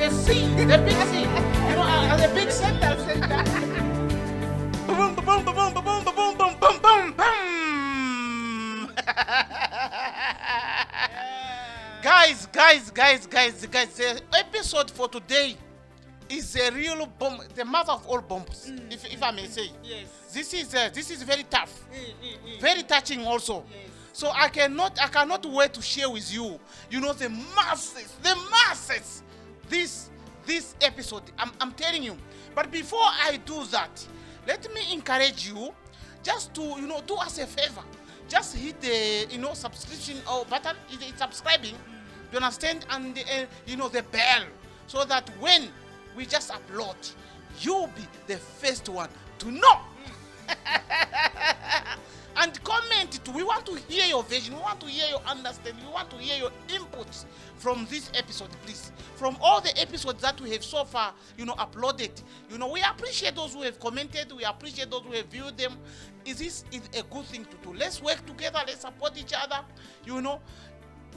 the C, the big C. You know, the big center. Boom, boom, boom, boom, boom, boom, boom, boom, boom, boom, boom. Guys, the episode for today is a real bomb, the mother of all bombs, if I may say. Yes. This is very tough, very touching also. Yes. So I cannot wait to share with you, you know, the masses, this episode. I'm telling you. But before I do that, let me encourage you just to, you know, do us a favor. Just hit the, you know, subscription or button, it's subscribing, you understand, and you know, the bell, so that when we just upload, you'll be the first one to know. And comment too. We want to hear your vision. We want to hear your understanding. We want to hear your inputs from this episode, please. From all the episodes that we have so far, you know, uploaded. You know, we appreciate those who have commented. We appreciate those who have viewed them. This is a good thing to do. Let's work together. Let's support each other. You know,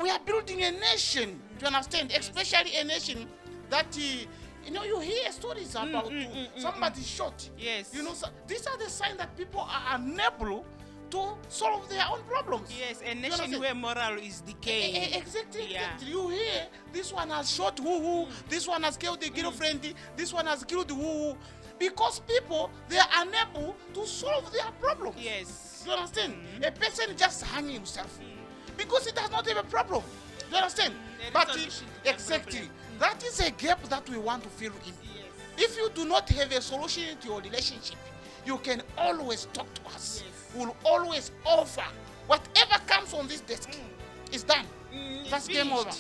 we are building a nation. Do you understand? Especially a nation that you know, you hear stories about somebody shot. Yes. You know, so these are the signs that people are unable to solve their own problems. Yes, a nation where moral is decaying. Exactly. Yeah. You hear, this one has shot who, this one has killed the girlfriend, this one has killed who. Because people, they are unable to solve their problems. Yes. You understand? A person just hanging himself because he does not have a problem. You understand? But exactly, that is a gap that we want to fill in. Yes. If you do not have a solution to your relationship, you can always talk to us. Yes. We'll always offer. Whatever comes on this desk is done. That's game finished. over.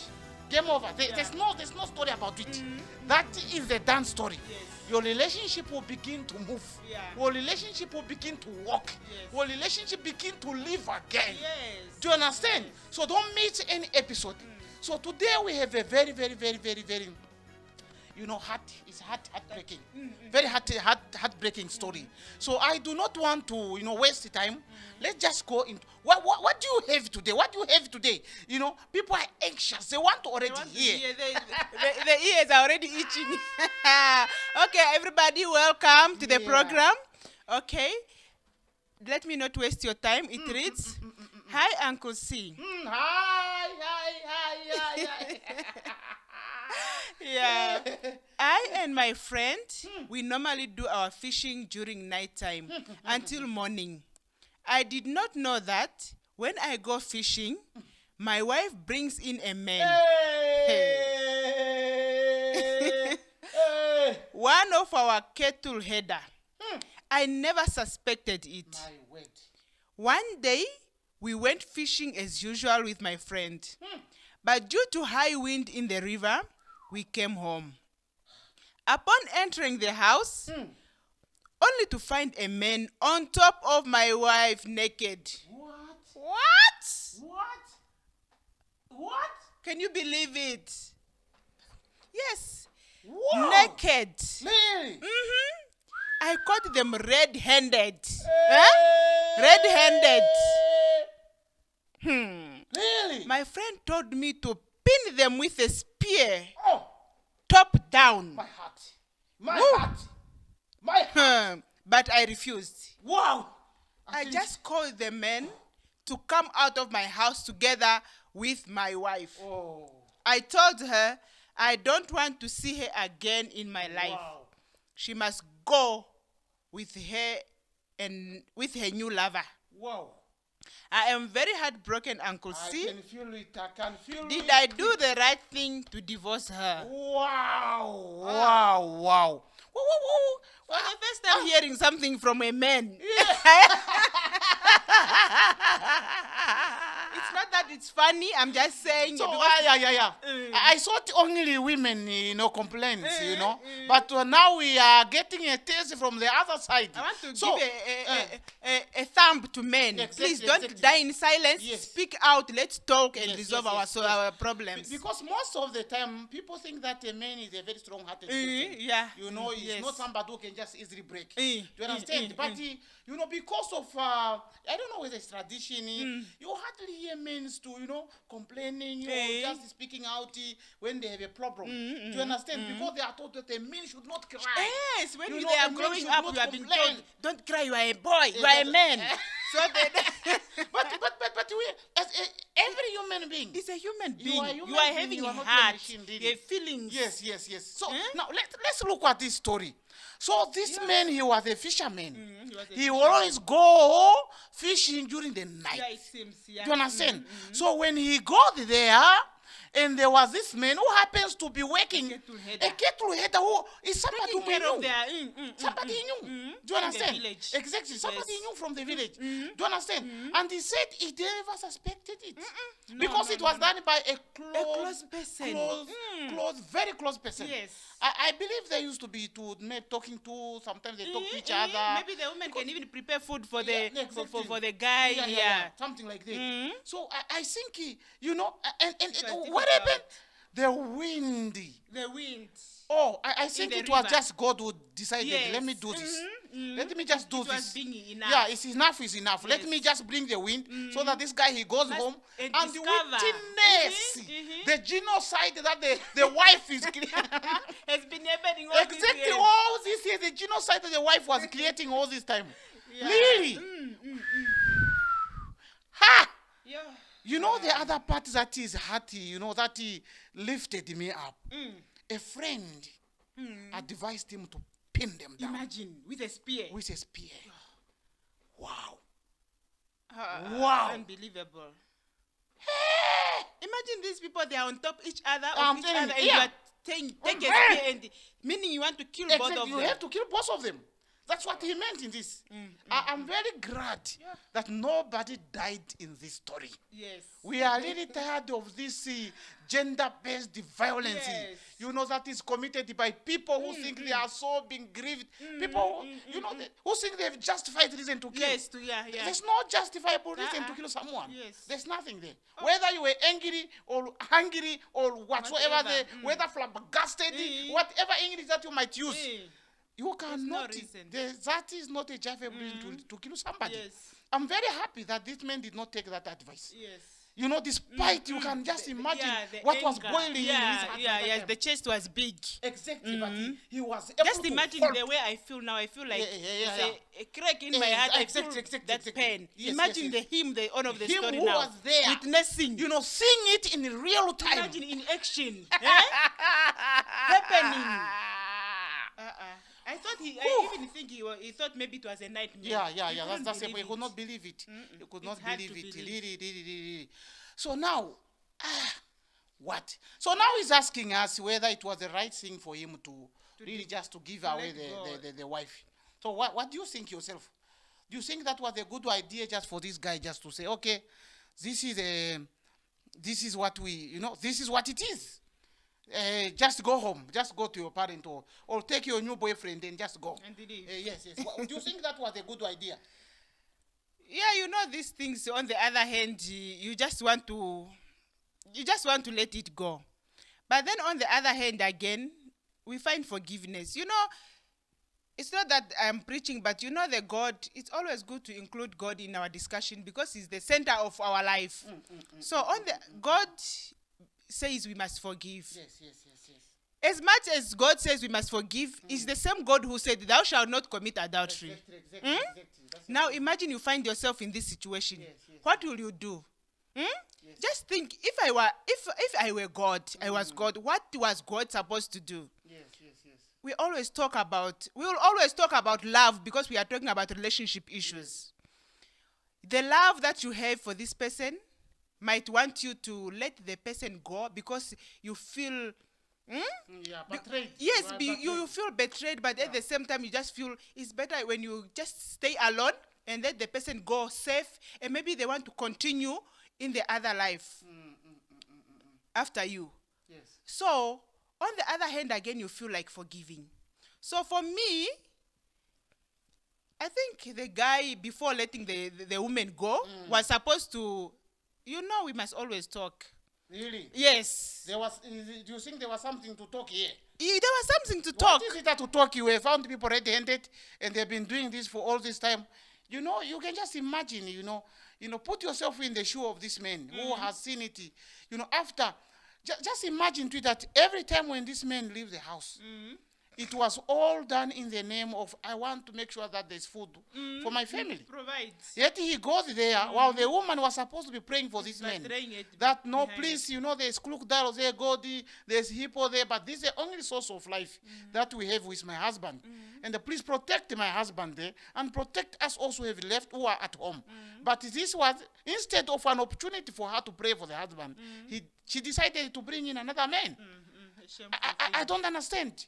Game over. There's no story about it. That is the done story. Yes. Your relationship will begin to move. Yeah. Your relationship will begin to walk. Yes. Your relationship begin to live again. Yes. Do you understand? So don't miss any episode. So today we have a very, you know, heartbreaking, very heartbreaking story. So I do not want to, you know, waste the time. Let's just go into what do you have today? What do you have today? You know, people are anxious. They want to already hear. The ears are already itching. Okay, everybody, welcome to the program. Okay, let me not waste your time. It reads, Hi, Uncle C. Hi. Yeah. I and my friend, we normally do our fishing during nighttime until morning. I did not know that when I go fishing, my wife brings in a man. One of our cattle header. I never suspected it. My word. One day, we went fishing as usual with my friend. But due to high wind in the river, we came home. Upon entering the house, only to find a man on top of my wife naked. What? Can you believe it? Yes. Wow. Naked. Really? I caught them red-handed. Red-handed. Really? My friend told me to pin them with a spear, Oh, top down. my heart. But I refused. Wow. I just called the men to come out of my house together with my wife. Oh. I told her I don't want to see her again in my life. Wow. She must go with her new lover. Wow. I am very heartbroken, Uncle C. I can feel it. Did I do the right thing to divorce her? Wow. For the first time hearing something from a man. It's not that it's funny. I'm just saying. So, I thought only women, you know, complaints, you know. But now we are getting a taste from the other side. I want to give a thumb to men. Please don't die in silence. Yes. Speak out. Let's talk and resolve our problems. Because most of the time, people think that a man is a very strong-hearted person. Yeah. You know, he's not somebody who can just easily break. Do you understand? But, you know, because of, I don't know whether it's tradition, you hardly hear men to, complaining Eh. or just speaking out when they have a problem. Do you understand? Because they are taught that a man should not cry. Yes, when You they know, are a man growing should up, not you have been complain. told, don't cry, you are a boy, you are a man. So then, But we, as every human being. it's a human You being. are a human You are being, having you a are not a heart, machine, you really. have feelings. Yes. So Eh? now let's look at this story. So this man, he was a fisherman. He was a He fisherman. always go fishing during the night. Yeah, it seems. Yeah. Do you understand? So when he got there, and there was this man who happens to be working, a cattle header who is somebody who Taking care of knew. their. Somebody he knew. Do you In the understand? village. Exactly. Somebody Yes. he knew from the village. Do you understand? And he said he never suspected it. No, Because no, it was no, done by a close person. very close person. Yes. I believe they used to be talking to, sometimes they talk to each other. Maybe the woman can even prepare food for the Yeah, exactly. for the guy. Yeah. Something like that. Mm. So I think, and was what difficult. happened? The wind. The wind. Oh, I think the it was river. just God who decided, Yes. let me do this. Mhm. Let me just do It this. was being enough. Yeah, it's enough is enough. Let Yes. me just bring the wind so that this guy, he goes Must- home and and the discover. witness, Mhm. the genocide that the wife is creating. Has been happening all these Exactly years. all this year, the genocide that the wife was creating all this time. Yeah. Really? Mm. Ha! Yeah. You know the other part that is hearty, that he lifted me up. A friend advised him to pin them down Imagine with a spear. with a spear. Wow. Wow. Unbelievable. Imagine these people, they are on top each other, I'm of each telling other, you, and yeah. you are take a Mhm. spear, and meaning you want to kill both Exactly, of you them. have to kill both of them. That's what he meant in this. I'm very glad that nobody died in this story. Yes. We are really tired of this gender-based violence. Yes. That is committed by people who think they are so being grieved. People, who think they have justified reason to kill. Yes, yeah. There's no justifiable reason to kill someone. Yes. There's nothing there. Whether you were angry or hungry or whatsoever, Whatever. whether flabbergasted, whatever English that you might use, you no cannot. reason. That is not a justifiable reason to kill somebody. Yes. I'm very happy that this man did not take that advice. Yes. Despite you can just imagine the what was anger. boiling in his heart. at that Yes. time. The chest was big. Exactly, but he was able Just to imagine hold. the way I feel now. I feel like Yeah. there's a crack in my heart. I feel Exactly. that pain. Yes, Imagine yes. the owner of the Him story who now. was there. Witnessing. Seeing it in real time. Imagine in action. Happening. I thought I even think he thought maybe it was a nightmare. Yeah. He couldn't That's it. believe He could it. not believe it. He could not It's hard believe to it. believe. Really. So now, what? So now he's asking us whether it was the right thing for him to really just to give away the wife. So what do you think yourself? Do you think that was a good idea just for this guy just to say, okay, this is what this is what it is. Just go home. Just go to your parent or take your new boyfriend and just go. And leave. Yes. Do you think that was a good idea? Yeah, these things. On the other hand, you just want to let it go. But then on the other hand, again, we find forgiveness. It's not that I'm preaching, but the God. It's always good to include God in our discussion because He's the center of our life. So God says we must forgive. Yes. As much as God says we must forgive, it's the same God who said, "Thou shalt not commit adultery." Exactly. That's Now imagine you find yourself in this situation. Yes. What will you do? Just think, if I were God, I was God, what was God supposed to do? Yes. We will always talk about love because we are talking about relationship issues. The love that you have for this person might want you to let the person go because you feel Betrayed. yes, you feel betrayed, but at the same time you just feel it's better when you just stay alone and let the person go safe, and maybe they want to continue in the other life after you. Yes. So on the other hand, again, you feel like forgiving. So for me, I think the guy, before letting the woman go, was supposed to, we must always talk. Really? Yes. Do you think there was something to talk here? There was something to talk. What is it that to talk? You have found people red-handed and they've been doing this for all this time. You can just imagine, put yourself in the shoe of this man who has seen it, after. Just imagine to that every time when this man leaves the house, it was all done in the name of, I want to make sure that there's food for my family. Provides. Yet he goes there while the woman was supposed to be praying for this man. That, no, please, there's crocodiles there, God, there's hippo there, but this is the only source of life that we have with my husband. And please protect my husband there and protect us also who have left who are at home. But this was, instead of an opportunity for her to pray for the husband, she decided to bring in another man. I don't understand.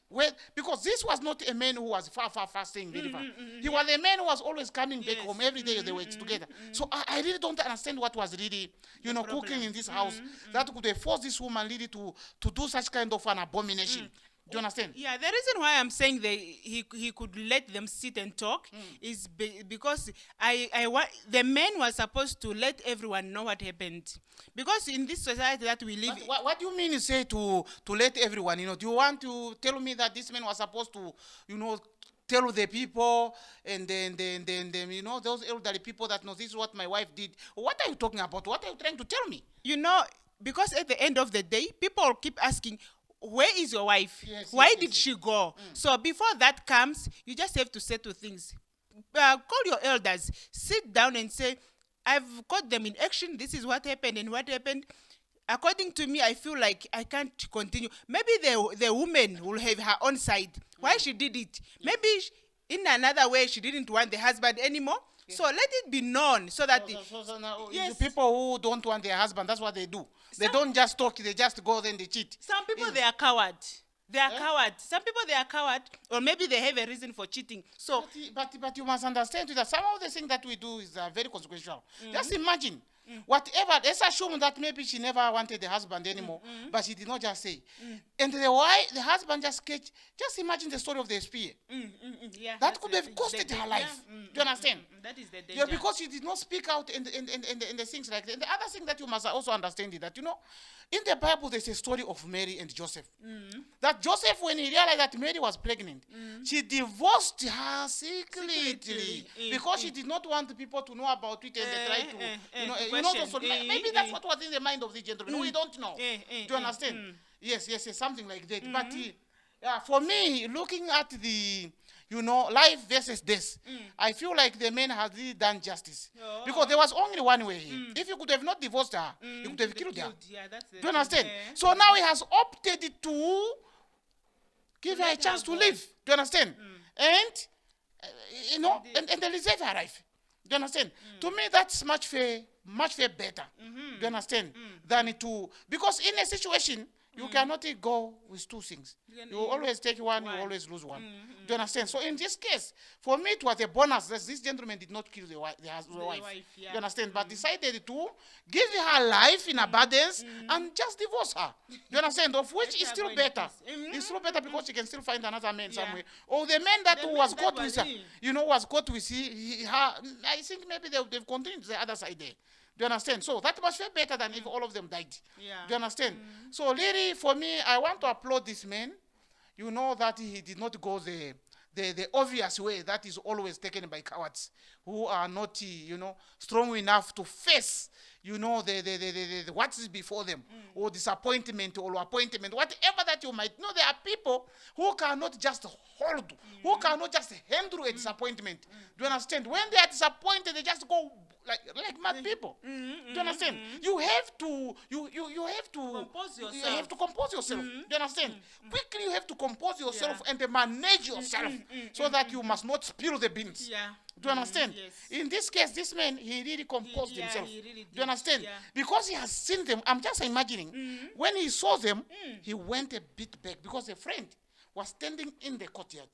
Because this was not a man who was far staying very far. He was a man who was always coming back home every day. They were together. So I really don't understand what was really, cooking in this house that could have forced this woman really to do such kind of an abomination. Do you understand? Yeah, the reason why I'm saying that he could let them sit and talk is because the man was supposed to let everyone know what happened. Because in this society that we live in. What do you mean you say to let everyone? Do you want to tell me that this man was supposed to, tell the people and then those elderly people that know this is what my wife did? What are you talking about? What are you trying to tell me? Because at the end of the day, people keep asking, where is your wife? Why did she go? So before that comes, you just have to settle things. Call your elders, sit down and say, I've caught them in action. This is what happened and what happened. According to me, I feel like I can't continue. Maybe the woman will have her own side. Why she did it? Maybe in another way she didn't want the husband anymore. So let it be known so that the people who don't want their husband, that's what they do. They don't just talk, they just go then they cheat. Some people they are coward. They are coward. Some people they are coward, or maybe they have a reason for cheating. So but you must understand that some of the things that we do is very consequential. Just imagine. Whatever, let's assume that maybe she never wanted the husband anymore, but she did not just say. And the husband just imagine the story of the spear. Yeah, that could have costed her life. Do you understand? That is the danger. Yeah, because she did not speak out and the things like that. And the other thing that you must also understand is that, in the Bible there's a story of Mary and Joseph. That Joseph, when he realized that Mary was pregnant, she divorced her secretly because she did not want the people to know about it and they tried to, maybe that's what was in the mind of the gentleman. We don't know. Do you understand? Yes, something like that. But for me, looking at the, life versus death, I feel like the man has really done justice. Because there was only one way here. If he could have not divorced her, he could have killed her. Do you understand? So now he has opted to give her a chance to live. Do you understand? And, and they reserve her life. Do you understand? To me, that's much better. Do you understand? Than because in a situation, you cannot go with two things. You always take one, you always lose one. Do you understand? So in this case, for me, it was a bonus that this gentleman did not kill the wife. Do you understand? But decided to give her life in abundance and just divorce her. Do you understand? Of which is still better. It's still better because she can still find another man somewhere. Or the man that was caught with her, was caught with her. I think maybe they've continued the other side there. Do you understand? So that must feel better than if all of them died. Do you understand? So really, for me, I want to applaud this man. That he did not go the obvious way that is always taken by cowards who are not, strong enough to face, the what is before them, or disappointment or appointment, whatever that you might know. There are people who cannot just hold, who cannot just handle a disappointment. Do you understand? When they are disappointed, they just go like mad people. Do you understand? You have to compose yourself. You have to compose yourself. Do you understand? Quickly you have to compose yourself and manage yourself so that you must not spill the beans. Do you understand? Yes. In this case, this man, he really composed himself. He really did. Do you understand? Yeah. Because he has seen them. I'm just imagining. When he saw them, he went a bit back because a friend was standing in the courtyard.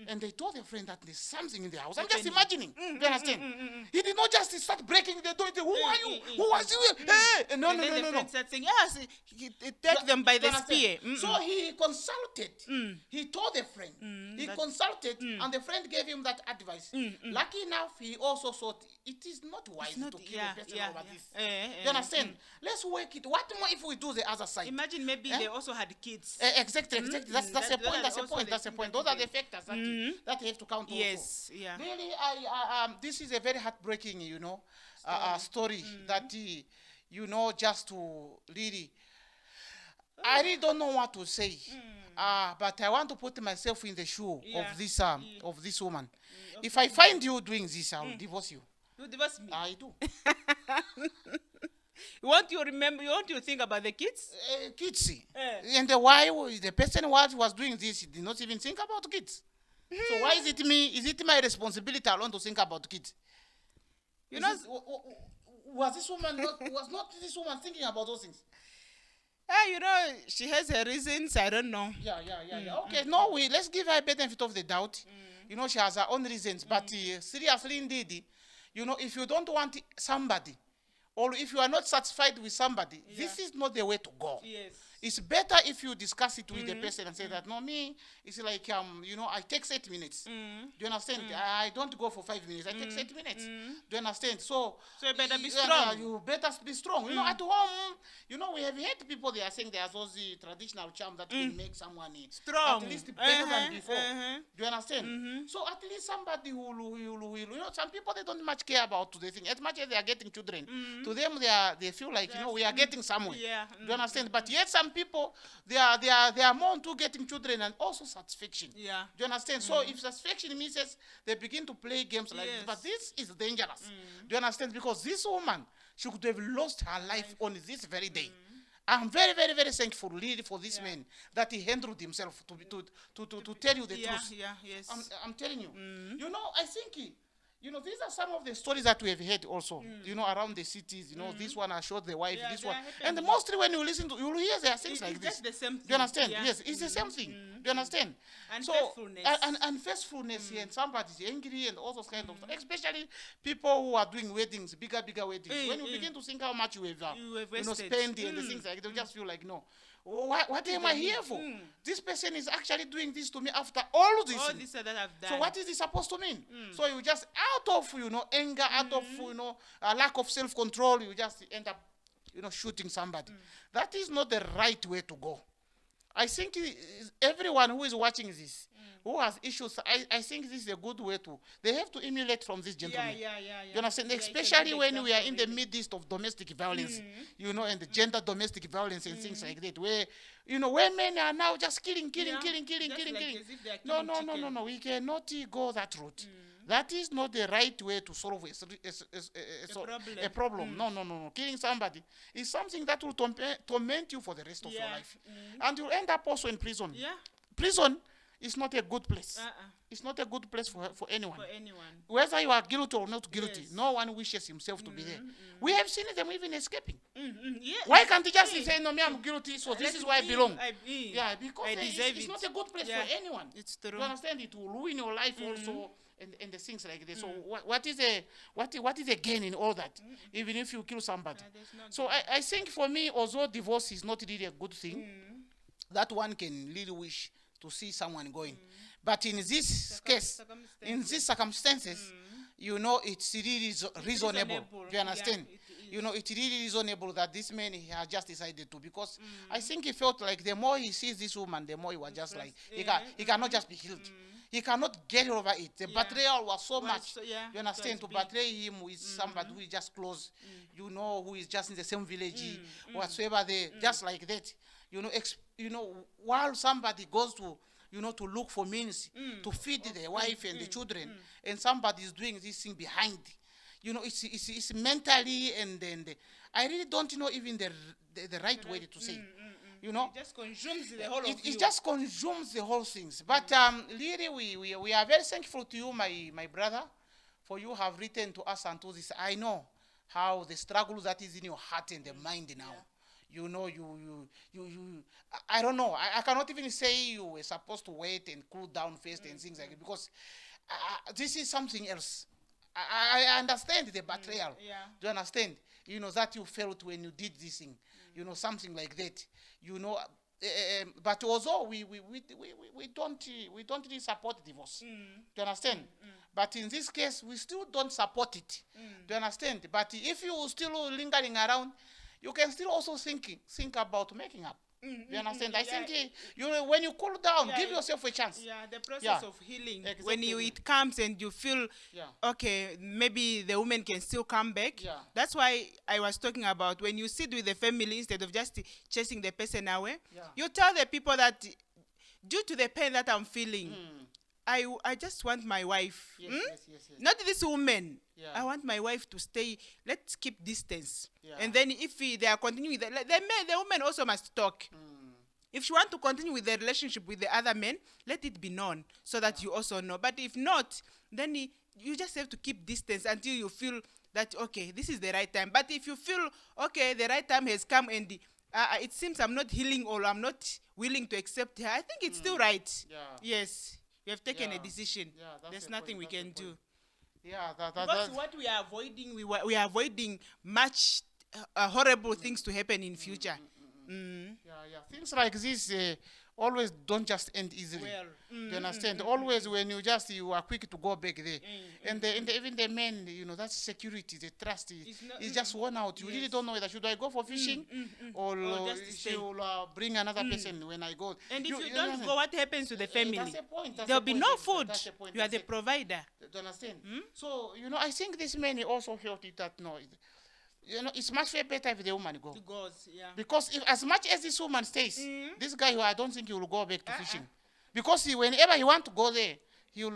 And they told their friend that there's something in the house. I'm just imagining. Do you understand? He did not just start breaking the door. Who are you? Who was you? Hey! No. The friend started saying, yes, he take them by the spear. So he consulted. He told a friend. He consulted, and the friend gave him that advice. Lucky enough, he also thought it is not wise to kill a person over this. You understand? Let's work it. What more if we do the other side? Imagine maybe they also had kids. Exactly. That's a point. Those are the factors. that have to count also. Yes, yeah. Really, this is a very heartbreaking, story that, just to really, I really don't know what to say. But I want to put myself in the shoe of this woman. If I find you doing this, I'll divorce you. You divorce me. I do. You want to think about the kids? Kids. And why the person who was doing this did not even think about kids. So why is it me? Is it my responsibility alone to think about kids? Was this woman not this woman thinking about those things? She has her reasons. I don't know. Yeah. Okay, no, let's give her a benefit of the doubt. She has her own reasons. But seriously, indeed, if you don't want somebody, or if you are not satisfied with somebody, this is not the way to go. Yes. It's better if you discuss it with the person and say that, no, me, it's like, I take 8 minutes. Do you understand? I don't go for 5 minutes. I take 8 minutes. Do you understand? So you better be strong. You better be strong. At home, we have heard people, they are saying there's those traditional charm that can make someone strong. At least better than before. Do you understand? So at least somebody who some people, they don't much care about the thing. As much as they are getting children, to them, they feel like, we are getting somewhere. Yeah. Do you understand? But yet some people, they are more into getting children and also satisfaction. Yeah. Do you understand? So if satisfaction misses, they begin to play games like this. But this is dangerous. Do you understand? Because this woman, she could have lost her life on this very day. I'm very, very, very thankful really for this man that he handled himself to tell you the truth. Yeah, yes. I'm telling you. I think these are some of the stories that we have heard also, around the cities, this one I showed the wife, this one. And mostly when you listen to, you'll hear there are things like this. That's the same thing. Do you understand? Yeah. Yes, it's the same thing. Do you understand? Unfaithfulness. So, unfaithfulness here, and somebody's angry and all those kind of stuff. Especially people who are doing weddings, bigger weddings. When you begin to think how much you have spent and the things like that, you just feel like, no. What am I here for? This person is actually doing this to me after all this. All this that I've done. So what is this supposed to mean? So you just out of anger, out of a lack of self-control, you just end up shooting somebody. That is not the right way to go. I think everyone who is watching this, who has issues, I think this is a good way to. They have to emulate from this gentleman. Yeah. You understand? Especially when we are in the midst of domestic violence, and the gender domestic violence and things like that, where where men are now just killing. No. We cannot go that route. That is not the right way to solve a problem. No. Killing somebody is something that will torment you for the rest of your life. And you'll end up also in prison. Yeah. Prison is not a good place. It's not a good place for anyone. Whether you are guilty or not guilty, no one wishes himself to be there. We have seen them even escaping. Yeah. Why can't he just say, no, me, I'm guilty, so this is where I belong? Because it's not a good place for anyone. It's true. You understand? It will ruin your life also. And the things like this. So what is a gain in all that? Even if you kill somebody. So I think for me, although divorce is not really a good thing, that one can really wish to see someone going. But in this case, in these circumstances, it's really reasonable. Do you understand? It's really reasonable that this man has just decided to, because I think he felt like the more he sees this woman, the more he was just like, he cannot just be healed. He cannot get over it. The betrayal was so much. You understand? To betray him with somebody who is just close, who is just in the same village, whatsoever, just like that. While somebody goes to, to look for means to feed the wife and the children, and somebody is doing this thing behind. It's mentally, and I really don't know even the right way to say. It just consumes the whole of you. It just consumes the whole things. But really, we are very thankful to you, my brother, for you have written to us and to this. I know how the struggle that is in your heart and the mind now. I don't know. I cannot even say you were supposed to wait and cool down first and things like that, because this is something else. I understand the betrayal. Do you understand? That you felt when you did this thing. Something like that. But although we don't really support divorce. Do you understand? But in this case, we still don't support it. Do you understand? But if you still lingering around, you can still also think about making up. You understand? I think when you cool down, give yourself a chance. Yeah, the process of healing. Exactly. When it comes and you feel, okay, maybe the woman can still come back. Yeah. That's why I was talking about when you sit with the family, instead of just chasing the person away, you tell the people that due to the pain that I'm feeling, I just want my wife. Yes. Not this woman. Yeah. I want my wife to stay. Let's keep distance. Yeah. And then if they are continuing, the woman also must talk. If she want to continue with the relationship with the other man, let it be known so that you also know. But if not, then you just have to keep distance until you feel that, okay, this is the right time. But if you feel, okay, the right time has come and it seems I'm not healing or I'm not willing to accept her, I think it's still right. Yeah. Yes. You have taken a decision. There's nothing we can do. Yeah, because what we are avoiding, we are avoiding much horrible things to happen in future. Yeah. Things like this always don't just end easily. Well, Do you understand? Always when you are quick to go back there. And even the men, that security, the trust is just worn out. You really don't know whether should I go for fishing or she will bring another person when I go. And if you don't go, what happens to the family? That's the point. There'll be no food. That's the point. You are the provider. Do you understand? So, I think this man also felt it that no, it's much better if the woman goes. Because if, as much as this woman stays, this guy, I don't think he will go back to fishing. Because whenever he want to go there, he'll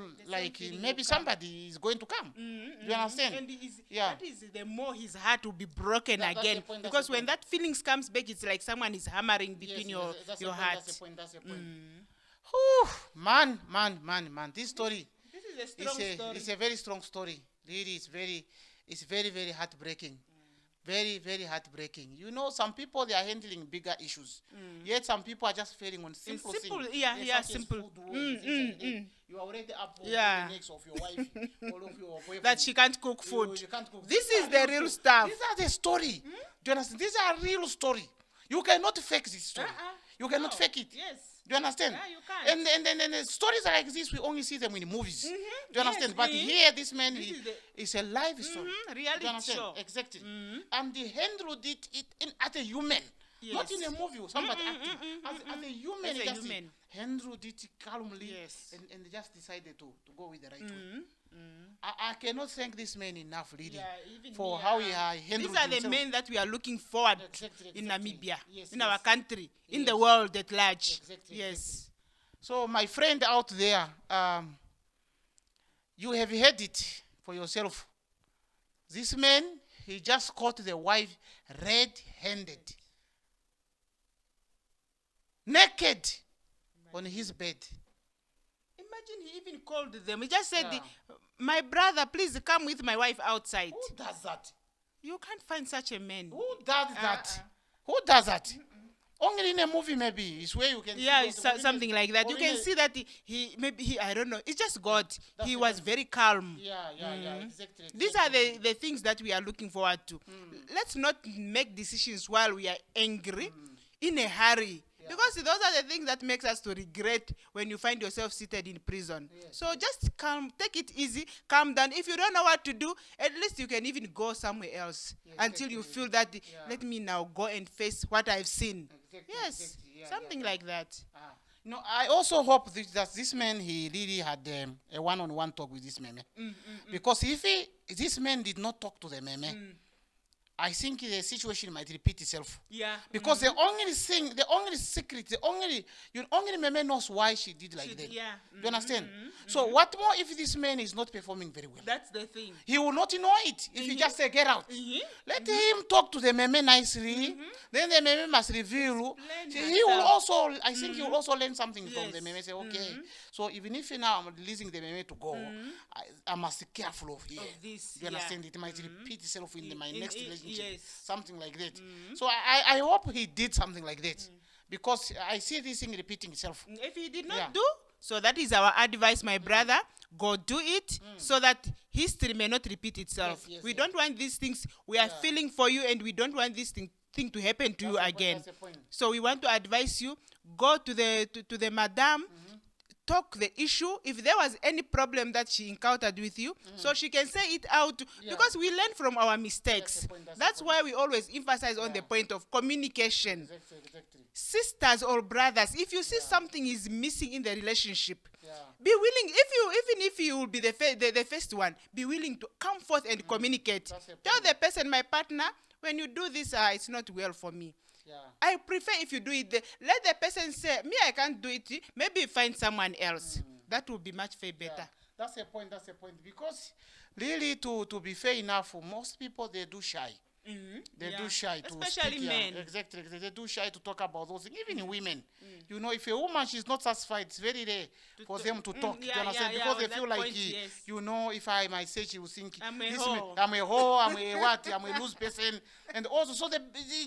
maybe somebody is going to come. Do you understand? And that is the more his heart will be broken again. Because when that feelings comes back, it's like someone is hammering between your heart. That's the point. Man. This story. This is a strong story. It's a very strong story. Really, it's very, very heartbreaking. Very, very heartbreaking. Some people, they are handling bigger issues. Yet some people are just failing on simple things. Simple. You are already up for the next of your wife, all of your boyfriend. That she can't cook food. You can't cook. This is the real stuff. These are the story. Do you understand? These are real story. You cannot fake this story. You cannot fake it. Yes. Do you understand? Yeah, you can't. And stories like this, we only see them in movies. Do you understand? But here, this man is a live story. Reality show. Exactly. And he handled it as a human. Yes. Not in a movie or somebody acting. As a human, As a just human. handled it calmly and just decided to go with the right way. I cannot thank this man enough, really, for how he handled These are himself. the men that we are looking forward Exactly. in Namibia, Yes, in our country, in the world at large. Exactly. Yes. So, my friend out there, you have heard it for yourself. This man, he just caught the wife red-handed, naked on his bed. Imagine he even called them. He just said, my brother, please come with my wife outside. Who does that? You can't find such a man. Who does that? Who does that? Only in a movie, maybe. It's where you can see something like that. You can see that he I don't know. It's just God. He was very calm. Exactly. These are the things that we are looking forward to. Let's not make decisions while we are angry, in a hurry. Because those are the things that makes us to regret when you find yourself seated in prison. So just take it easy, calm down. If you don't know what to do, at least you can even go somewhere else until you feel that, let me now go and face what I've seen. Something like that. I also hope that this man, he really had a one-on-one talk with this meme. Because if this man did not talk to the meme, I think the situation might repeat itself. Because the only thing, the only secret, the only meme knows why she did like that. Do you understand? So what more if this man is not performing very well? That's the thing. He will not know it if you just say get out. Let him talk to the meme nicely. Then the meme must reveal. He will also, I think he will also learn something from the meme. Say, okay, so even if now I'm releasing the meme to go, I must be careful of here. This, you understand? It might repeat itself in my next relationship. Something like that. So I hope he did something like that. Because I see this thing repeating itself. If he did not do, so that is our advice, my brother. Go do it so that history may not repeat itself. We don't want these things. We are feeling for you and we don't want this thing to happen to you again. So we want to advise you, go to the madam, talk the issue. If there was any problem that she encountered with you, so she can say it out, because we learn from our mistakes. That's why we always emphasize on the point of communication. Exactly. Sisters or brothers, if you see something is missing in the relationship, be willing, even if you will be the first one, be willing to come forth and communicate. Tell the person, my partner, when you do this, it's not well for me. I prefer if you do it, let the person say, me, I can't do it, maybe find someone else. That will be much better. That's a point. Because really, to be fair enough, most people, they do shy. They do shy to especially speak, men. Exactly. They do shy to talk about those things. Even women, you know, if a woman she's not satisfied, it's very rare for them to talk. You understand? Because they feel like, you know, if I might say, she will think, I'm a hoe, I'm a what? I'm a loose person. And also, so they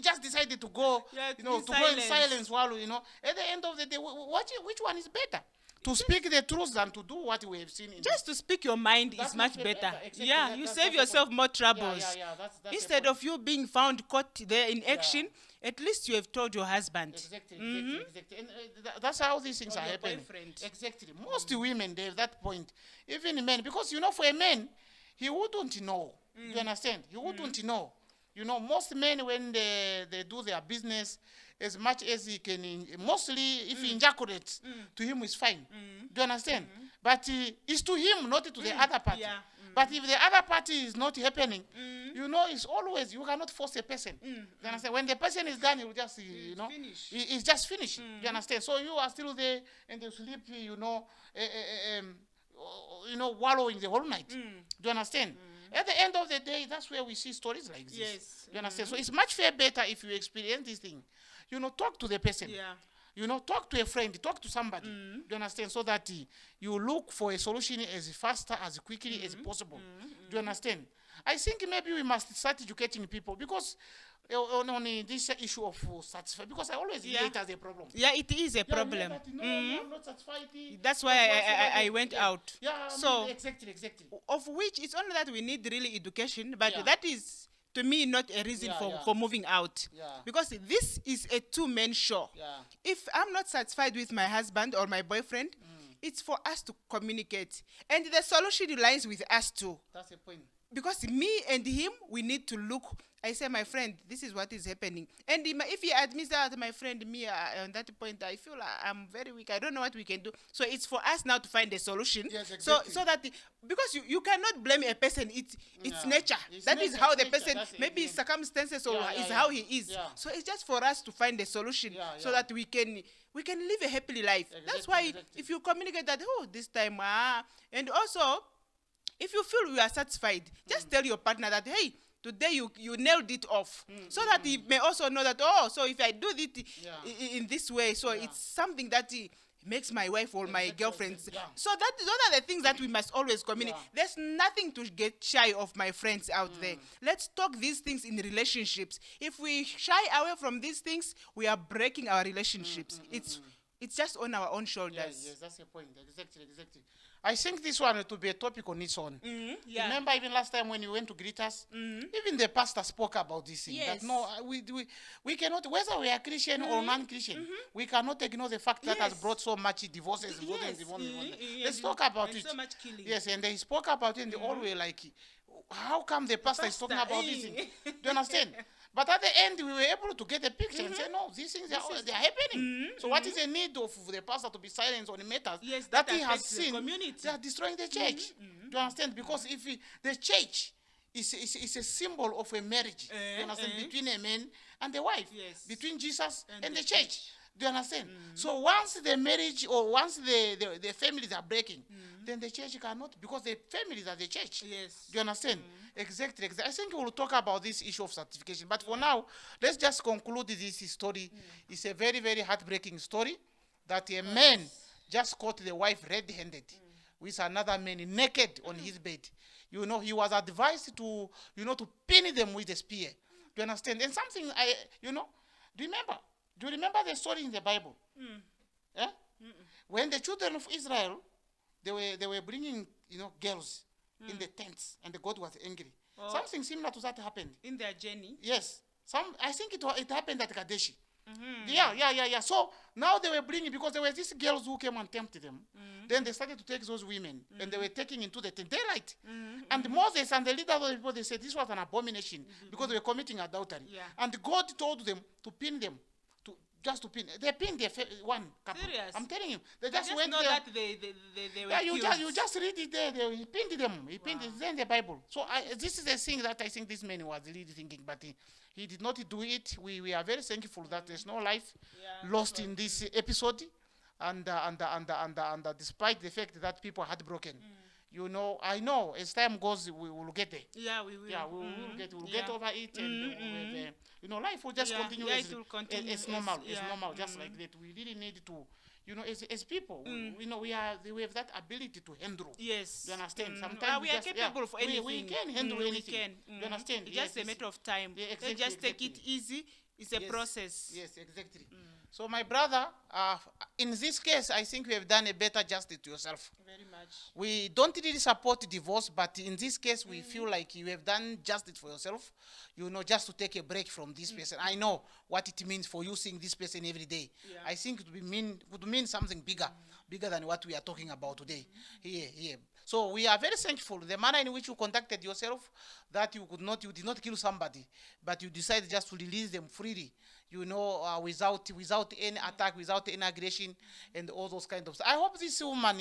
just decided to go, you know, to go in silence while, you know, at the end of the day, which one is better? To speak the truth than to do what we have seen. Just to speak your mind is much better. Exactly. You save yourself more troubles. That's instead of you being found caught there in action, at least you have told your husband. Exactly. And that's how these things are happening. Exactly. Most women, they have that point. Even men, because, you know, for a man, he wouldn't know. You understand? He wouldn't know. You know, most men, when they do their business, as much as he can, mostly if he ejaculates, to him is fine. Do you understand? But it's to him, not to the other party. But if the other party is not happening, you know, it's always, you cannot force a person. You understand? When the person is done, he will just, you know, it's just finished. You understand? So you are still there and you sleep, you know, wallowing the whole night. Do you understand? At the end of the day, that's where we see stories like this. Yes. You understand? So it's much better if you experience this thing. You know, talk to the person. You know, talk to a friend, talk to somebody. Do you understand? So that you look for a solution as faster, as quickly as possible. Do you understand? I think maybe we must start educating people, because on this issue of satisfied, because I always hear it as a problem. Yeah, it is a problem. I'm not satisfied. That's why I went out. So exactly. Of which it's only that we need really education, but that is, to me, not a reason for moving out. Because this is a two-man show. If I'm not satisfied with my husband or my boyfriend, it's for us to communicate. And the solution lies with us too. That's the point. Because me and him, we need to look. I say, my friend, this is what is happening. And if he admits that, my friend, me, on that point, I feel I'm very weak. I don't know what we can do. So it's for us now to find a solution. Yes, exactly. So that, because you cannot blame a person. It's nature. That is how the person, maybe circumstances or is how he is. So it's just for us to find a solution so that we can live a happy life. That's why if you communicate that, this time, and also, if you feel you are satisfied, just tell your partner that, hey, today you nailed it off, so that he may also know that, so if I do it in this way, so it's something that makes my wife or my girlfriends. So those are the things that we must always communicate. There's nothing to get shy of, my friends out there. Let's talk these things in relationships. If we shy away from these things, we are breaking our relationships. It's just on our own shoulders. Yes, that's the point. Exactly. I think this one to be a topic on its own. Remember, even last time when you went to greet us, even the pastor spoke about this thing. That no, we cannot, whether we are Christian or non-Christian, we cannot ignore the fact that has brought so much divorces. Let's talk about it. So much killing. Yes, and they spoke about it in the old way, like, how come the pastor is talking about this thing? Do you understand? But at the end, we were able to get a picture and say, no, these things they are happening. So what is the need of the pastor to be silent on the matters that he has seen? They are destroying the church. Do you understand? Because if the church is a symbol of a marriage, you understand, between a man and a wife, between Jesus and the church. Do you understand? So once the marriage or once the families are breaking, then the church cannot, because the families are the church. Yes. Do you understand? Exactly. I think we will talk about this issue of certification. But for now, let's just conclude this story. It's a very, very heartbreaking story that a man just caught the wife red-handed with another man naked on his bed. You know, he was advised to pin them with a spear. Do you understand? And something do you remember the story in the Bible? When the children of Israel, they were bringing, girls in the tents, and the God was angry. Something similar to that happened in their journey. Yes. I think it happened at Kadesh. Yeah. So now they were bringing, because there were these girls who came and tempted them. Then they started to take those women, and they were taking into the daylight. And Moses and the leader of the people, they said this was an abomination, because they were committing adultery. Yeah. And God told them to pin them, just to pin. They pinned one couple. Serious? I'm telling you, they I just just went know there. that they were Yeah, killed. you just read it there. He pinned them. He pinned it. It's in the Bible. So this is a thing that I think this man was really thinking, but he did not do it. We are very thankful that there's no life lost in this episode, and despite the fact that people had broken. You know, I know as time goes, we will get there. Yeah, we will. Yeah, we will get. We'll get over it, and you know, life will just continue. Yeah, as, it will continue as normal, as normal, just like that. We really need to, you know, as people, we know we have that ability to handle. Yes. You understand? Sometimes we are capable of anything. We can handle anything. We can. You understand? It's just a matter of time. Yeah, Let's just take it easy. It's a process. Yes, exactly. So my brother, in this case, I think we have done a better justice to yourself. Very much. We don't really support divorce, but in this case, we feel like you have done justice for yourself, you know, just to take a break from this person. I know what it means for you seeing this person every day. Yeah. I think it would mean something bigger than what we are talking about today. Here. So we are very thankful. The manner in which you conducted yourself, that you did not kill somebody, but you decided just to release them freely, you know, without any attack, without any aggression, and all those kind of stuff. I hope this woman,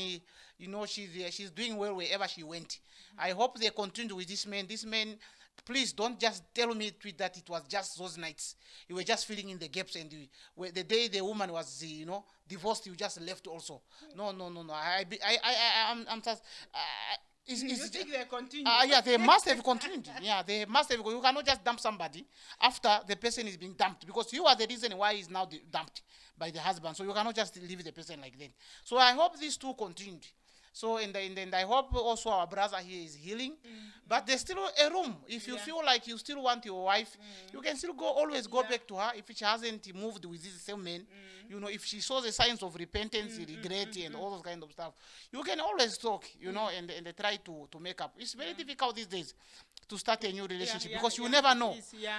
you know, she's doing well wherever she went. I hope they continue with this man. This man, please don't just tell me that it was just those nights. You were just filling in the gaps, and the day the woman was, you know, divorced, you just left also. No. I'm just. You think they continue? Yeah, they must have continued. Yeah, they must have. You cannot just dump somebody after the person is being dumped, because you are the reason why he's now dumped by the husband. So you cannot just leave the person like that. So I hope these two continued. So in the I hope also our brother here is healing. But there's still a room. If you feel like you still want your wife, you can still always go back to her if she hasn't moved with this same man. You know, if she shows the signs of repentance, regret, and all those kind of stuff, you can always talk, you know, and try to make up. It's very difficult these days to start a new relationship, because you never know.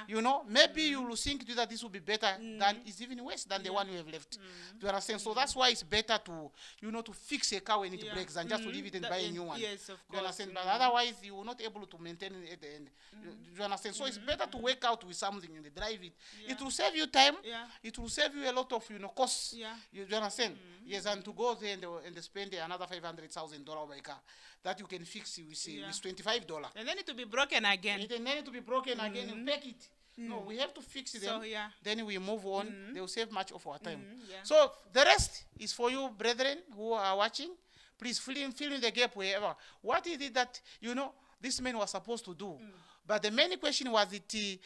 You know, maybe you will think that this will be better than, it's even worse than the one you have left. Do you understand? So that's why it's better to, you know, to fix a car when it breaks than just to leave it and buy a new one. Yes, of course. Do you understand? But otherwise, you will not able to maintain it at the end. Do you understand? So it's better to work out with something and drive it. It will save you time. It will save you a lot of, you know, costs. You understand? Yes, and to go there and spend another $500,000 by car that you can fix with $25. And then it will be broken again. It need to be broken again and pack it. No, we have to fix them. So, then we move on. They will save much of our time. So the rest is for you, brethren, who are watching. Please fill in the gap wherever. What is it that, you know, this man was supposed to do? But the main question was, did he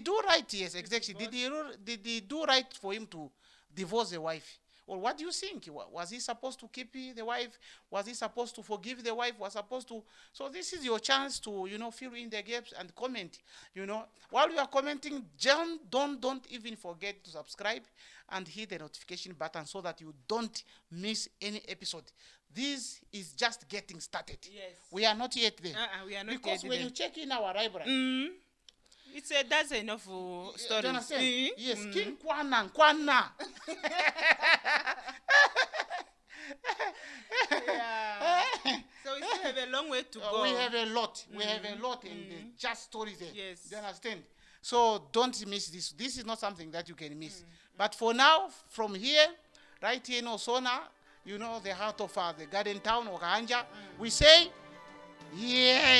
do right? Yes, exactly. Did he do right for him to divorce the wife? Well, what do you think? Was he supposed to keep the wife? Was he supposed to forgive the wife? Was supposed to? So this is your chance to, you know, fill in the gaps and comment. You know, while you are commenting, don't even forget to subscribe and hit the notification button so that you don't miss any episode. This is just getting started. Yes. We are not yet there. We are not because yet when there. you check in our library, it's a dozen of stories. Yes, King Kwana. So we still have a long way to go. We have a lot. We have a lot in just stories there. Yes. Do you understand? So don't miss this. This is not something that you can miss. But for now, from here, right here in Osona, you know, the heart of the garden town of Kahanja, we say, yeah.